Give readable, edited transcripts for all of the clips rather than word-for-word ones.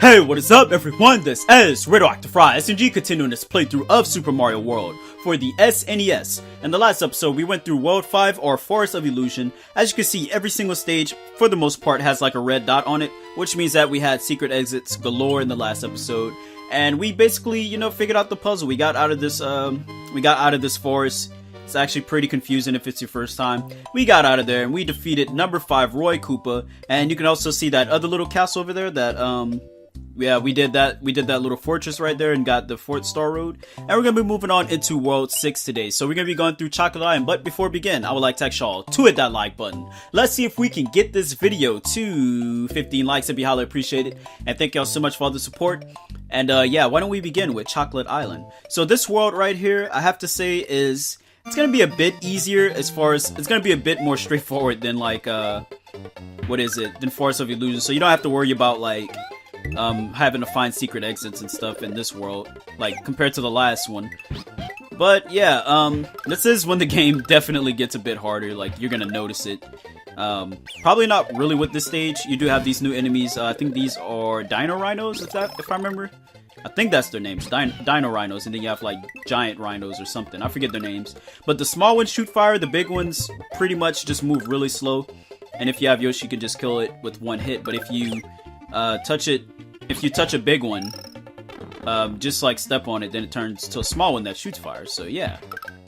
Hey, what is up everyone? This is Radioactive Fry SNG continuing this playthrough of Super Mario World for the SNES. In the last episode, we went through World 5 or Forest of Illusion. As you can see, every single stage, for the most part, has like a red dot on it, which means that we had secret exits galore in the last episode. And we basically, figured out the puzzle. We got out of this forest. It's actually pretty confusing if it's your first time. We got out of there and we defeated number 5 Roy Koopa. And you can also see that other little castle over there that, yeah, we did that little fortress right there and got the 4th Star Road. And we're going to be moving on into World 6 today. So we're going to be going through Chocolate Island. But before we begin, I would like to ask y'all to hit that like button. Let's see if we can get this video to 15 likes. It'd be highly appreciated. And thank y'all so much for all the support. And yeah, why don't we begin with Chocolate Island. So this world right here, I have to say is... it's going to be a bit easier as far as... it's going to be a bit more straightforward than like, than Forest of Illusion. So you don't have to worry about like... having to find secret exits and stuff in this world, like, compared to the last one. But, yeah, this is when the game definitely gets a bit harder, like, you're gonna notice it. Probably not really with this stage. You do have these new enemies. I think these are Dino Rhinos, if I remember. I think that's their names, Dino Rhinos, and then you have, like, Giant Rhinos or something. I forget their names. But the small ones shoot fire, the big ones pretty much just move really slow. And if you have Yoshi, you can just kill it with one hit. But if you touch a big one, just like step on it, then it turns to a small one that shoots fire. So yeah,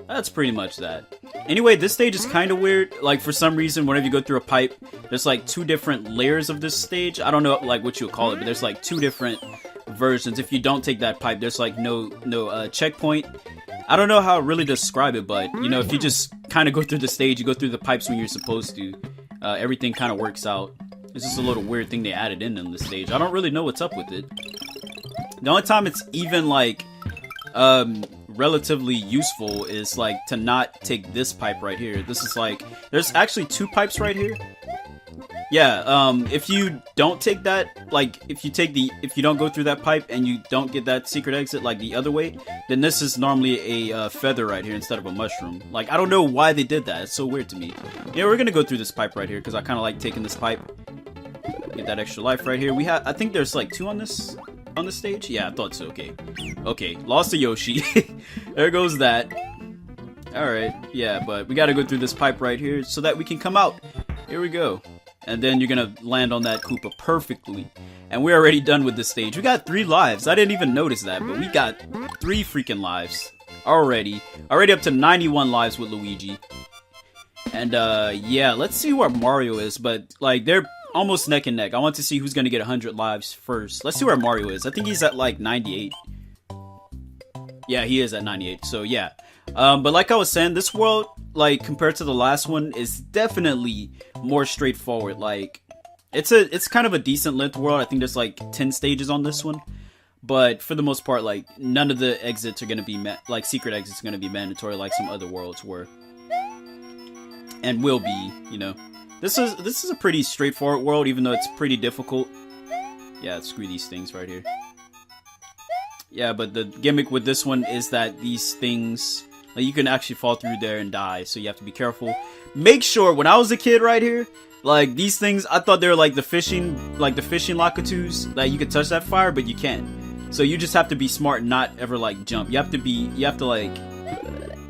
that's pretty much that. Anyway, this stage is kind of weird. Like, for some reason, whenever you go through a pipe, there's like 2 different layers of this stage. I don't know like what you would call it, but there's like 2 different versions. If you don't take that pipe, there's like no checkpoint. I don't know how to really describe it, but if you just kind of go through the stage, you go through the pipes when you're supposed to, everything kind of works out. It's just a little weird thing they added in this stage. I don't really know what's up with it. The only time it's even like relatively useful is like to not take this pipe right here. This is like, there's actually 2 pipes right here. Yeah, if you don't take that, like if you don't go through that pipe and you don't get that secret exit like the other way, then this is normally a feather right here instead of a mushroom. Like, I don't know why they did that. It's so weird to me. Yeah, we're gonna go through this pipe right here because I kind of like taking this pipe. Get that extra life right here. I think there's like 2 on this stage. Yeah, I thought so. Okay, lost to Yoshi. There goes that. Alright, yeah, but we gotta go through this pipe right here so that we can come out. Here we go. And then you're gonna land on that Koopa perfectly. And we're already done with this stage. We got 3 lives. I didn't even notice that, but we got 3 freaking lives already. Already up to 91 lives with Luigi. And yeah, let's see where Mario is, but like they're almost neck and neck. I want to see who's gonna get 100 lives first. Let's see where Mario is. I think he's at like 98. Yeah, he is at 98. So yeah. But like I was saying, this world, like compared to the last one, is definitely more straightforward. Like it's kind of a decent length world. I think there's like 10 stages on this one. But for the most part, like none of the exits are gonna be like secret exits are gonna be mandatory like some other worlds were. And will be, This is a pretty straightforward world, even though it's pretty difficult. Yeah, screw these things right here. Yeah, but the gimmick with this one is that these things, like, you can actually fall through there and die, so you have to be careful. Make sure, when I was a kid right here, like, these things, I thought they were like the fishing Lakitus, that you could touch that fire, but you can't. So you just have to be smart and not ever, like, jump. You have to, like,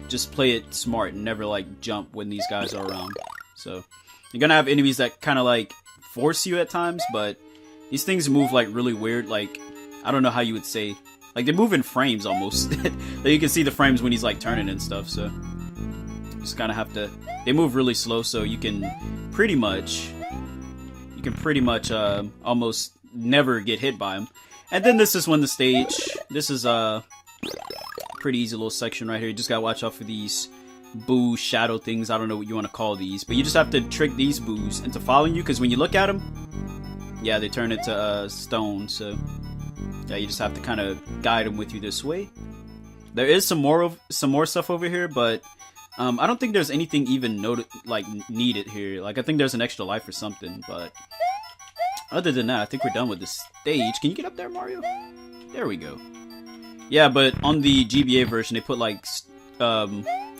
just play it smart and never, like, jump when these guys are around. So you're gonna have enemies that kind of like force you at times, but these things move like really weird. Like, I don't know how you would say, like, they move in frames almost. Like, you can see the frames when he's like turning and stuff. So just kind of have to. They move really slow, so you can pretty much almost never get hit by them. And then this is when the stage. This is a pretty easy little section right here. You just gotta watch out for these boo shadow things. I don't know what you want to call these, but you just have to trick these boos into following you, because when you look at them, yeah, they turn into stone. So yeah, you just have to kind of guide them with you this way. There is some more stuff over here, but I don't think there's anything even needed here. Like, I think there's an extra life or something, but other than that, I think we're done with this stage. Can you get up there, Mario? There we go. Yeah, but on the GBA version, they put like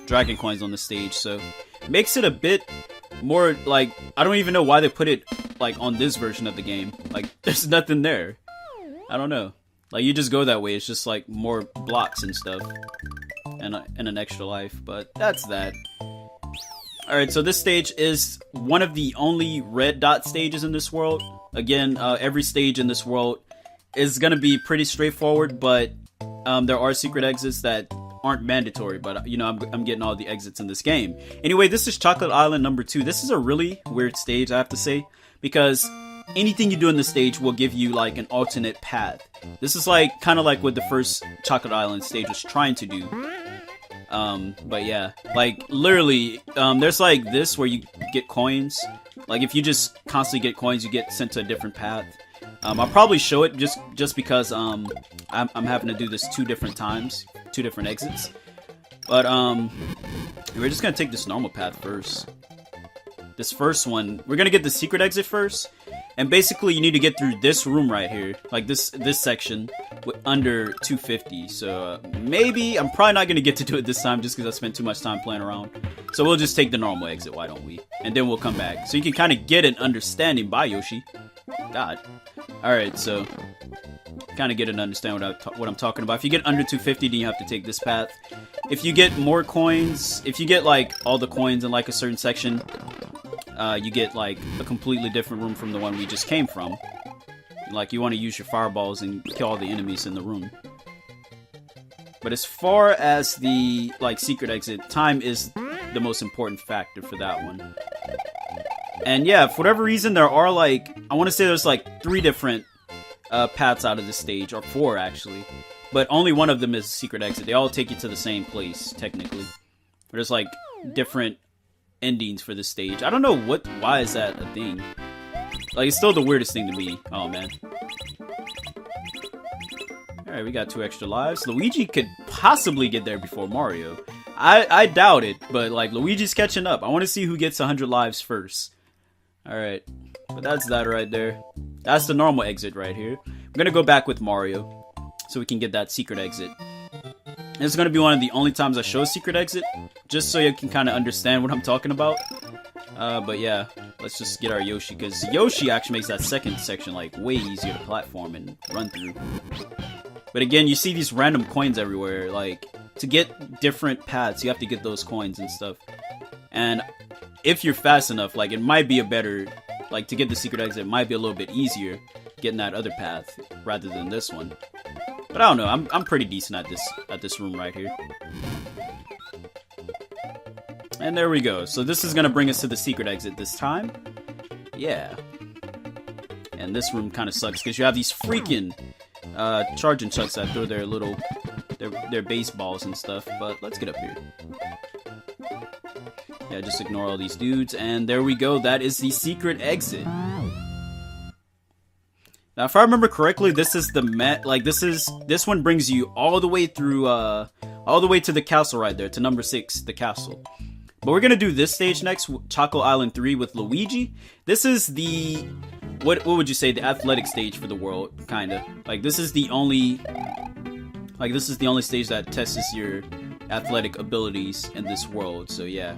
dragon coins on the stage, so makes it a bit more like, I don't even know why they put it like on this version of the game. Like, there's nothing there. I don't know. Like, you just go that way. It's just, like, more blocks and stuff. And an extra life. But that's that. Alright, so this stage is one of the only red dot stages in this world. Again, every stage in this world is gonna be pretty straightforward, but there are secret exits that aren't mandatory, but you know, I'm getting all the exits in this game. Anyway, this is Chocolate Island number 2. This is a really weird stage, I have to say, because anything you do in this stage will give you like an alternate path. This is like kind of like what the first Chocolate Island stage was trying to do. But yeah, like literally, there's like this where you get coins. Like if you just constantly get coins, you get sent to a different path. I'll probably show it just because I'm having to do this 2 different times, 2 different exits. But we're just gonna take this normal path first. This first one, we're gonna get the secret exit first, and basically you need to get through this room right here, like this section, with under 250. So maybe I'm probably not gonna get to do it this time just because I spent too much time playing around. So we'll just take the normal exit, why don't we? And then we'll come back, so you can kind of get an understanding. Bye, Yoshi. God. Alright, so kind of get an understanding what I'm talking about. If you get under 250, then you have to take this path. If you get more coins, if you get like all the coins in like a certain section, you get like a completely different room from the one we just came from. Like you want to use your fireballs and kill all the enemies in the room. But as far as the like secret exit, time is the most important factor for that one. And yeah, for whatever reason, there are like, I want to say there's like 3 different paths out of this stage, or 4 actually. But only one of them is a secret exit. They all take you to the same place, technically. There's like different endings for this stage. I don't know why is that a thing? Like, it's still the weirdest thing to me. Oh man. Alright, we got 2 extra lives. Luigi could possibly get there before Mario. I doubt it, but like Luigi's catching up. I want to see who gets 100 lives first. Alright, but that's that right there. That's the normal exit right here. We're gonna go back with Mario, so we can get that secret exit. And it's gonna be one of the only times I show a secret exit, just so you can kind of understand what I'm talking about. But yeah, let's just get our Yoshi, because Yoshi actually makes that second section like way easier to platform and run through. But again, you see these random coins everywhere. Like, to get different paths, you have to get those coins and stuff. And if you're fast enough, like, it might be a better, like, to get the secret exit, it might be a little bit easier getting that other path rather than this one. But I don't know, I'm pretty decent at this room right here. And there we go. So this is gonna bring us to the secret exit this time. Yeah. And this room kind of sucks because you have these freaking charging chucks that throw their little their baseballs and stuff. But let's get up here. Yeah, just ignore all these dudes, and there we go. That is the secret exit. Now, if I remember correctly, this is the this one brings you all the way through, all the way to the castle right there, to number 6, the castle. But we're gonna do this stage next, Chocolate Island 3 with Luigi. This is the, what would you say, the athletic stage for the world, kinda. Like, this is the only stage that tests your athletic abilities in this world, so yeah.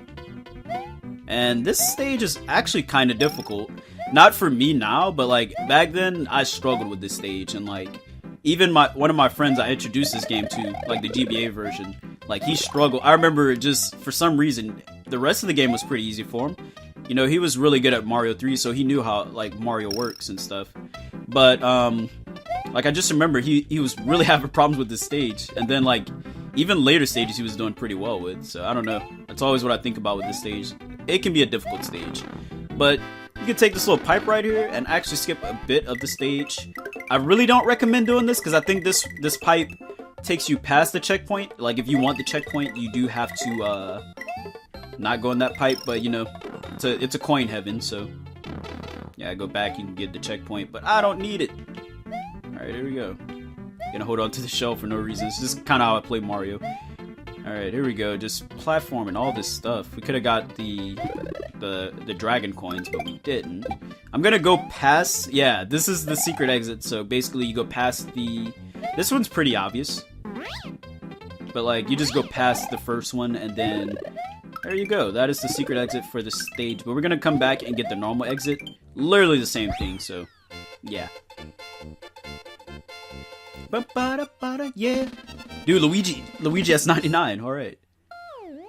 And this stage is actually kind of difficult. Not for me now, but like back then I struggled with this stage, and like even one of my friends I introduced this game to, like the GBA version, like he struggled. I remember just for some reason the rest of the game was pretty easy for him. You know, he was really good at Mario 3, so he knew how like Mario works and stuff. But like I just remember he was really having problems with this stage, and then like even later stages he was doing pretty well with. So I don't know. That's always what I think about with this stage. It can be a difficult stage, but you can take this little pipe right here and actually skip a bit of the stage. I really don't recommend doing this because I think this pipe takes you past the checkpoint. Like if you want the checkpoint, you do have to not go in that pipe, but you know, it's a coin heaven, so yeah, go back, you can get the checkpoint, but I don't need it. Alright, here we go. Gonna hold on to the shell for no reason. This is kind of how I play Mario. Alright, here we go. Just platforming all this stuff. We could have got the dragon coins, but we didn't. I'm gonna go past... Yeah, this is the secret exit, so basically you go past the... This one's pretty obvious. But like, you just go past the first one, and then... There you go. That is the secret exit for the stage. But we're gonna come back and get the normal exit. Literally the same thing, so... Yeah. Yeah. Dude, Luigi has 99. All right.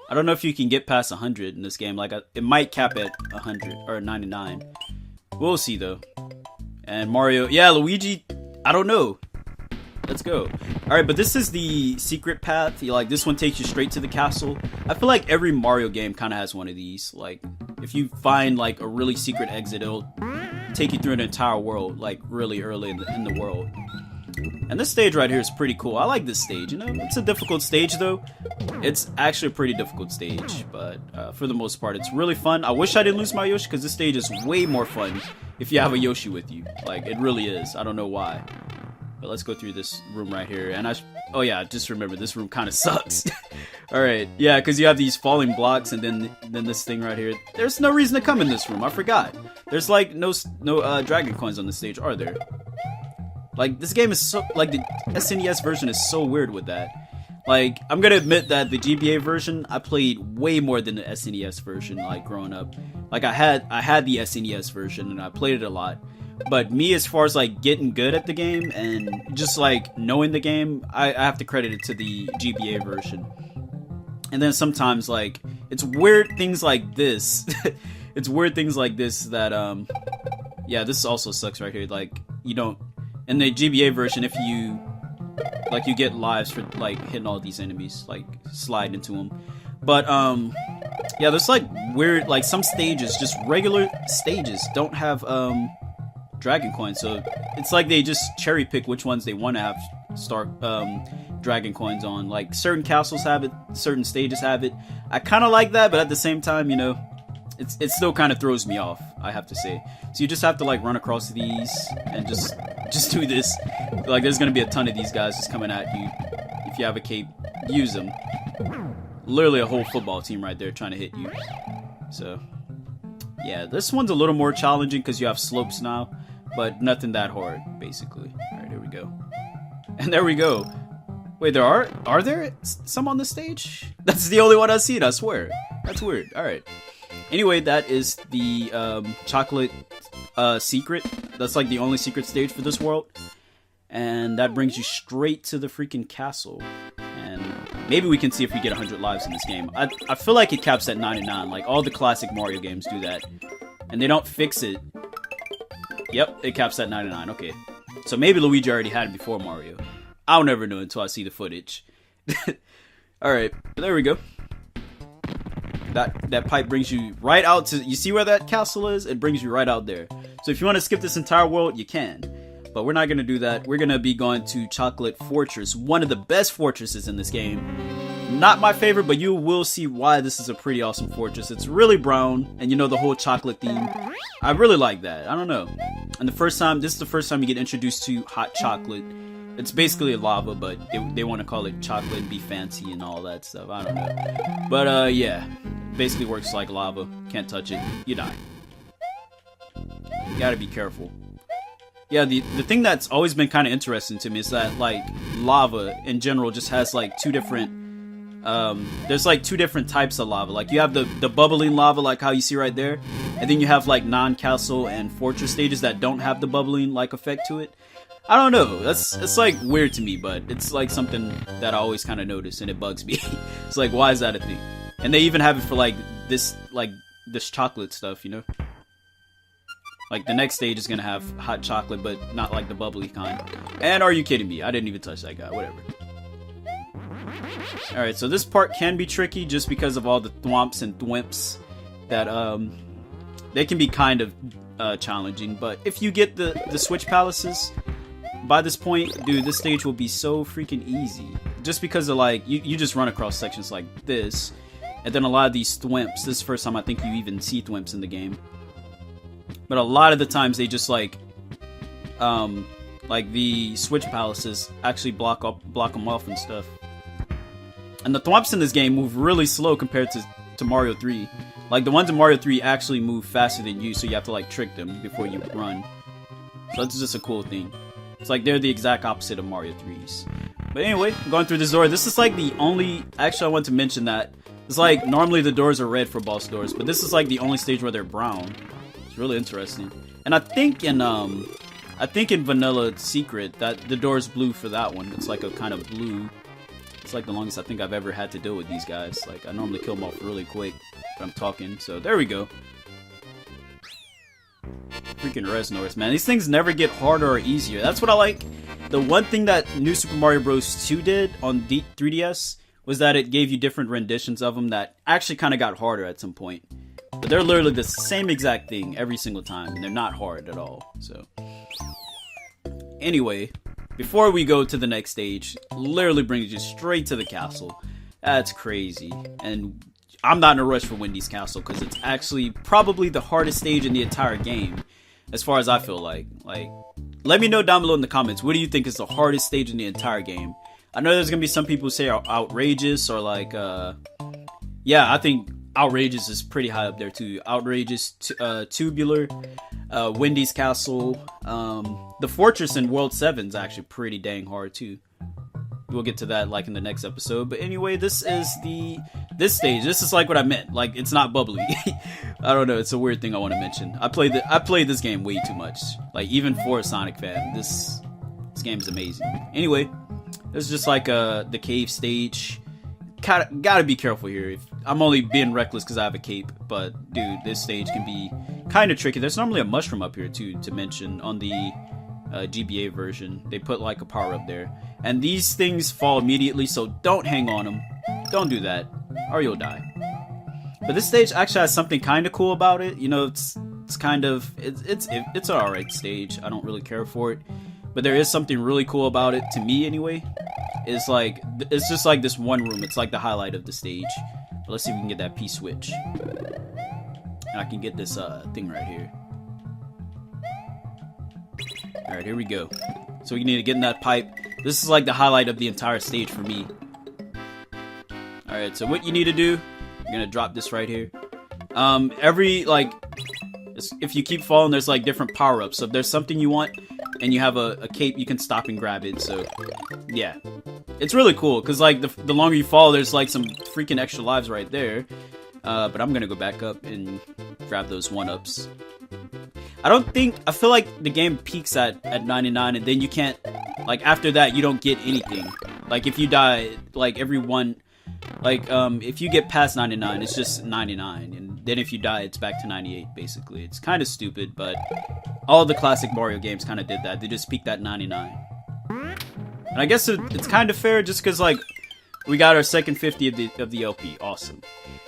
I don't know if you can get past 100 in this game. Like, it might cap at 100 or 99. We'll see, though. And Mario, yeah, Luigi, I don't know. Let's go. All right, but this is the secret path. Like, this one takes you straight to the castle. I feel like every Mario game kind of has one of these. Like, if you find like a really secret exit, it'll take you through an entire world, like really early in the world. And this stage right here is pretty cool. I like this stage. You know, it's a difficult stage though. It's actually a pretty difficult stage, but for the most part, it's really fun. I wish I didn't lose my Yoshi because this stage is way more fun if you have a Yoshi with you. Like, it really is. I don't know why. But let's go through this room right here. And oh yeah, just remember, this room kind of sucks. Alright, yeah, because you have these falling blocks and then this thing right here. There's no reason to come in this room, I forgot. There's like no dragon coins on this stage, are there? Like, this game is so, like, the SNES version is so weird with that. Like, I'm gonna admit that the GBA version, I played way more than the SNES version, like, growing up. Like, I had the SNES version, and I played it a lot. But me, as far as like getting good at the game and just like knowing the game, I have to credit it to the GBA version. And then sometimes like it's weird things like this. It's weird things like this that yeah, this also sucks right here. Like, you don't, in the GBA version, if you like, you get lives for like hitting all these enemies, like slide into them. But yeah, there's like weird, like some stages, just regular stages don't have dragon coins, so it's like they just cherry pick which ones they want to have dragon coins on. Like, certain castles have it, certain stages have it. I kind of like that, but at the same time, you know, it still kind of throws me off, I have to say. So you just have to like run across these and just do this. Like, there's gonna be a ton of these guys just coming at you. If you have a cape, use them. Literally a whole football team right there trying to hit you. So yeah, this one's a little more challenging because you have slopes now, but nothing that hard, basically. Alright, here we go. And there we go. Wait, are there some on the stage? That's the only one I've seen, I swear. That's weird. Alright. Anyway, that is the chocolate secret. That's like the only secret stage for this world. And that brings you straight to the freaking castle. And maybe we can see if we get 100 lives in this game. I feel like it caps at 99. Like, all the classic Mario games do that. And they don't fix it. Yep, it caps at 99. Okay. So maybe Luigi already had it before Mario. I'll never know until I see the footage. Alright, there we go. That pipe brings you right out to... You see where that castle is? It brings you right out there. So if you want to skip this entire world, you can. But we're not going to do that. We're going to be going to Chocolate Fortress. One of the best fortresses in this game. Not my favorite, but you will see why this is a pretty awesome fortress. It's really brown, and you know, the whole chocolate theme. I really like that. I don't know. And this is the first time you get introduced to hot chocolate. It's basically lava, but they want to call it chocolate and be fancy and all that stuff. I don't know. But yeah. Basically works like lava. Can't touch it. You die. You gotta be careful. Yeah, the thing that's always been kind of interesting to me is that, like, lava in general just has like two different there's like two different types of lava. Like, you have the bubbling lava, like how you see right there, and then you have like non-castle and fortress stages that don't have the bubbling like effect to it. I don't know, it's like weird to me, but it's like something that I always kind of notice, and it bugs me. It's like, why is that a thing? And they even have it for like this chocolate stuff, you know? Like, the next stage is gonna have hot chocolate, but not like the bubbly kind. And are you kidding me? I didn't even touch that guy. Whatever. Alright, so this part can be tricky just because of all the thwomps and thwimps that, they can be kind of challenging. But if you get the Switch Palaces, by this point, dude, this stage will be so freaking easy. Just because of, like, you just run across sections like this. And then a lot of these thwimps, this is the first time I think you even see thwimps in the game. But a lot of the times they just like the Switch Palaces actually block them off and stuff. And the thwomps in this game move really slow compared to Mario 3. Like, the ones in Mario 3 actually move faster than you, so you have to like trick them before you run. So that's just a cool thing. It's like they're the exact opposite of Mario 3's. But anyway, going through this door, this is like the only... Actually, I want to mention that it's like, normally the doors are red for boss doors, but this is like the only stage where they're brown. It's really interesting. And I think in I think in Vanilla Secret, that the door's blue for that one. It's like a kind of blue. It's like the longest I think I've ever had to deal with these guys. Like, I normally kill them off really quick if I'm talking. So, there we go. Freaking Resnors, man. These things never get harder or easier. That's what I like. The one thing that New Super Mario Bros. 2 did on 3DS was that it gave you different renditions of them that actually kind of got harder at some point. But they're literally the same exact thing every single time, and they're not hard at all. So, anyway, before we go to the next stage, literally brings you straight to the castle. That's crazy. And I'm not in a rush for Wendy's Castle because it's actually probably the hardest stage in the entire game, as far as I feel like. Like, let me know down below in the comments, what do you think is the hardest stage in the entire game? I know there's gonna be some people who say Outrageous or like, yeah, I think Outrageous is pretty high up there too. Outrageous, Tubular, Wendy's Castle, the Fortress in World 7 is actually pretty dang hard too. We'll get to that like in the next episode. But anyway, this is this stage. This is like what I meant. Like, it's not bubbly. I don't know. It's a weird thing I want to mention. I played this game way too much. Like, even for a Sonic fan, this game is amazing. Anyway, this is just like the cave stage. Gotta be careful here. I'm only being reckless because I have a cape, but dude, this stage can be kind of tricky. There's normally a mushroom up here too to mention on the GBA version. They put like a power up there, and these things fall immediately, so don't hang on them. Don't do that, or you'll die. But this stage actually has something kind of cool about it. You know, it's kind of it's an alright stage. I don't really care for it, but there is something really cool about it to me anyway. It's like, it's just like this one room. It's like the highlight of the stage. But let's see if we can get that P-switch. And I can get this thing right here. Alright, here we go. So we need to get in that pipe. This is like the highlight of the entire stage for me. Alright, so what you need to do, you're gonna drop this right here. If you keep falling, there's like different power-ups. So if there's something you want and you have a cape, you can stop and grab it. So yeah, it's really cool because like the longer you fall, there's like some freaking extra lives right there. But I'm gonna go back up and grab those 1-ups. I feel like the game peaks at 99, and then you can't, like, after that you don't get anything. Like, if you die, like, if you get past 99, it's just 99, and then if you die, it's back to 98, basically. It's kind of stupid, but all the classic Mario games kind of did that. They just peaked at 99. And I guess it's kind of fair just because, like, we got our second 50 of the LP. Awesome.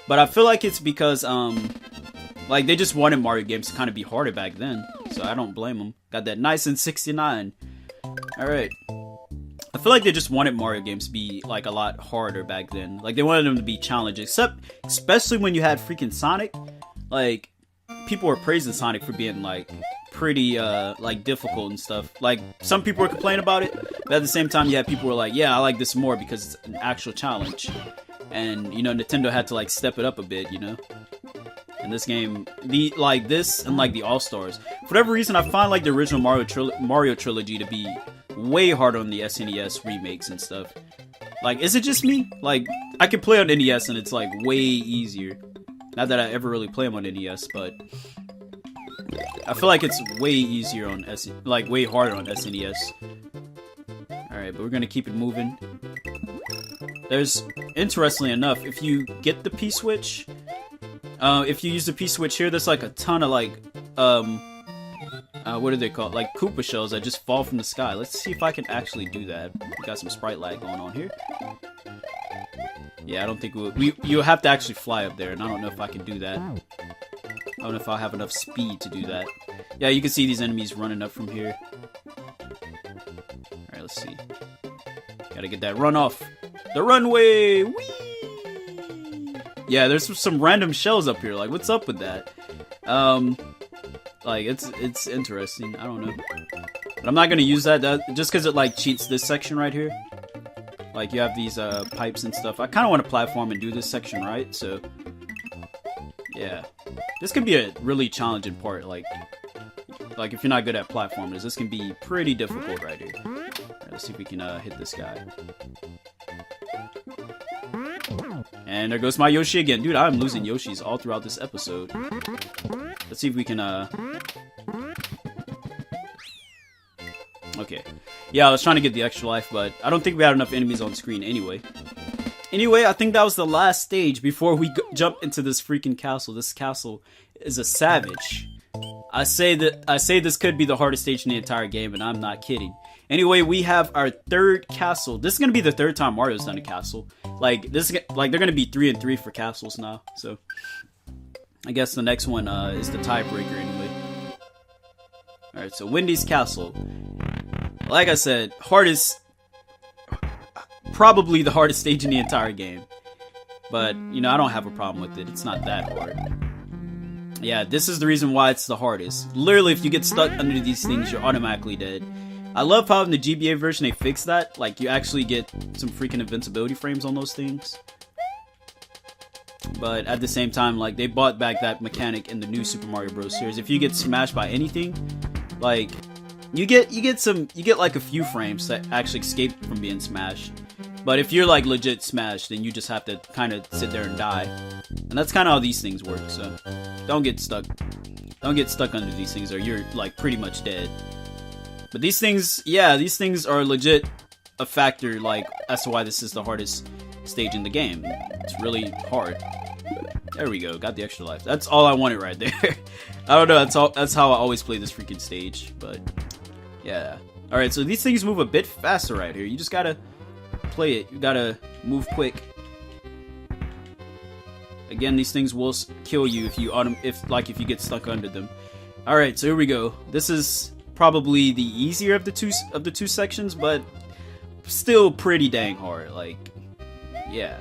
But I feel like it's because, like, they just wanted Mario games to kind of be harder back then. So I don't blame them. Got that nice and 69. Alright. I feel like they just wanted Mario games to be, like, a lot harder back then. Like, they wanted them to be challenging. Especially when you had freaking Sonic. Like, people were praising Sonic for being, like, pretty, like, difficult and stuff. Like, some people were complaining about it. But at the same time, you had people who were like, yeah, I like this more because it's an actual challenge. And, you know, Nintendo had to, like, step it up a bit, you know? And this game, this and, like, the All-Stars. For whatever reason, I find, like, the original Mario trilogy to be way harder on the SNES remakes and stuff. Like, is it just me? Like, I can play on NES and it's, like, way easier. Not that I ever really play them on NES, but I feel like it's way easier on way harder on SNES. Alright, but we're gonna keep it moving. There's, interestingly enough, if you get the P-switch, if you use the P-switch here, there's like a ton of like, what are they called? Like Koopa shells that just fall from the sky. Let's see if I can actually do that. We got some sprite lag going on here. Yeah, I don't think you'll have to actually fly up there, and I don't know if I can do that. I don't know if I'll have enough speed to do that. Yeah, you can see these enemies running up from here. Alright, let's see. Gotta get that run off. The runway! Whee! Yeah, there's some random shells up here. Like, what's up with that? Like, it's interesting. I don't know. But I'm not gonna use that just because it, like, cheats this section right here. Like, you have these, pipes and stuff. I kind of want to platform and do this section right, so yeah. This could be a really challenging part, like if you're not good at platformers, this can be pretty difficult right here. Alright, let's see if we can, hit this guy. And there goes my Yoshi again. Dude, I'm losing Yoshis all throughout this episode. Let's see if we can, Okay. Yeah, I was trying to get the extra life, but I don't think we had enough enemies on screen anyway. Anyway, I think that was the last stage before we jump into this freaking castle. This castle is a savage. I say this could be the hardest stage in the entire game, and I'm not kidding. Anyway, we have our third castle. This is gonna be the third time Mario's done a castle. Like they're gonna be 3 and 3 for castles now. So I guess the next one is the tiebreaker anyway. All right, so Wendy's castle. Like I said, probably the hardest stage in the entire game. But you know, I don't have a problem with it. It's not that hard. Yeah, this is the reason why it's the hardest. Literally, if you get stuck under these things, you're automatically dead. I love how in the GBA version they fixed that. Like, you actually get some freaking invincibility frames on those things. But at the same time, like, they brought back that mechanic in the new Super Mario Bros. Series. If you get smashed by anything, like, you get like a few frames that actually escape from being smashed. But if you're like legit smashed, then you just have to kind of sit there and die. And that's kind of how these things work. So don't get stuck. Don't get stuck under these things, or you're like pretty much dead. But these things, yeah, these things are legit a factor, like, as to why this is the hardest stage in the game. It's really hard. There we go, got the extra life. That's all I wanted right there. I don't know, that's how I always play this freaking stage, but yeah. Alright, so these things move a bit faster right here. You just gotta play it. You gotta move quick. Again, these things will kill you if you get stuck under them. Alright, so here we go. This is probably the easier of the two sections, but still pretty dang hard. Like, yeah,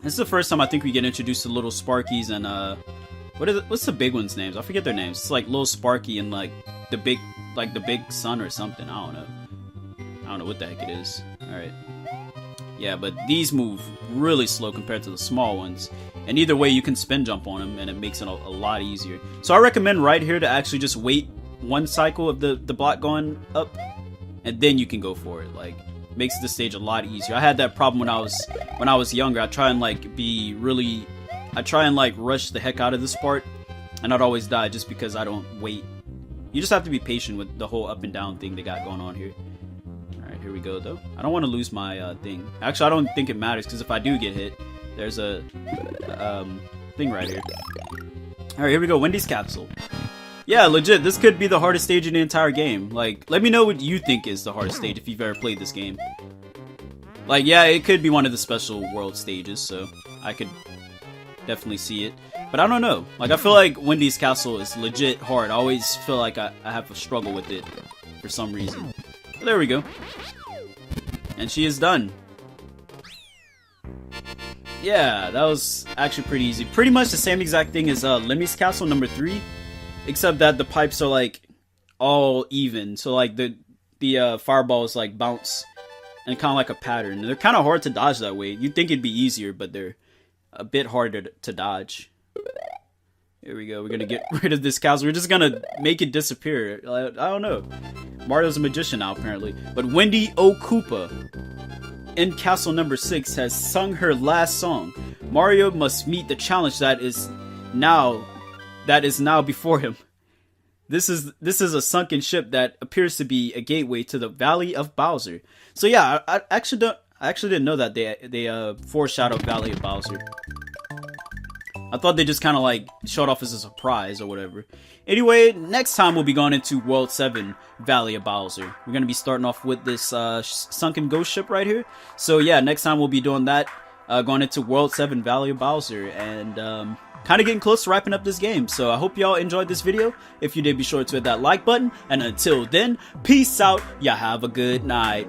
this is the first time I think we get introduced to little Sparkies and what's the big one's names? I forget their names. It's like little Sparky and like the big sun or something. I don't know what the heck it is. All right, yeah, but these move really slow compared to the small ones. And either way, you can spin jump on them, and it makes it a lot easier. So I recommend right here to actually just wait one cycle of the block going up, and then you can go for it. Like, makes the stage a lot easier. I had that problem when I was younger. I try and rush the heck out of this part, and I'd always die just because I don't wait. You just have to be patient with the whole up and down thing they got going on here. Alright, here we go though. I don't want to lose my thing. Actually, I don't think it matters, because if I do get hit, there's a thing right here. Alright, here we go. Wendy's capsule. Yeah, legit, this could be the hardest stage in the entire game. Like, let me know what you think is the hardest stage if you've ever played this game. Like, yeah, it could be one of the special world stages, so I could definitely see it. But I don't know. Like, I feel like Wendy's castle is legit hard. I always feel like I have a struggle with it for some reason. But there we go. And she is done. Yeah, that was actually pretty easy. Pretty much the same exact thing as Lemmy's castle number 3. Except that the pipes are like all even, so like the fireballs like bounce and kind of like a pattern. And they're kind of hard to dodge that way. You'd think it'd be easier, but they're a bit harder to dodge. Here we go. We're gonna get rid of this castle. We're just gonna make it disappear. I don't know. Mario's a magician now, apparently. But Wendy O Koopa in castle number 6 has sung her last song. Mario must meet the challenge that is now before him. This is a sunken ship that appears to be a gateway to the Valley of Bowser. So yeah, I actually didn't know that they foreshadowed Valley of Bowser. I thought they just kind of like showed off as a surprise or whatever. Anyway, next time we'll be going into World 7 Valley of Bowser. We're gonna be starting off with this sunken ghost ship right here. So yeah, next time we'll be doing that, going into World 7 Valley of Bowser, and kind of getting close to wrapping up this game. So I hope y'all enjoyed this video. If you did, be sure to hit that like button. And until then, peace out. Y'all have a good night.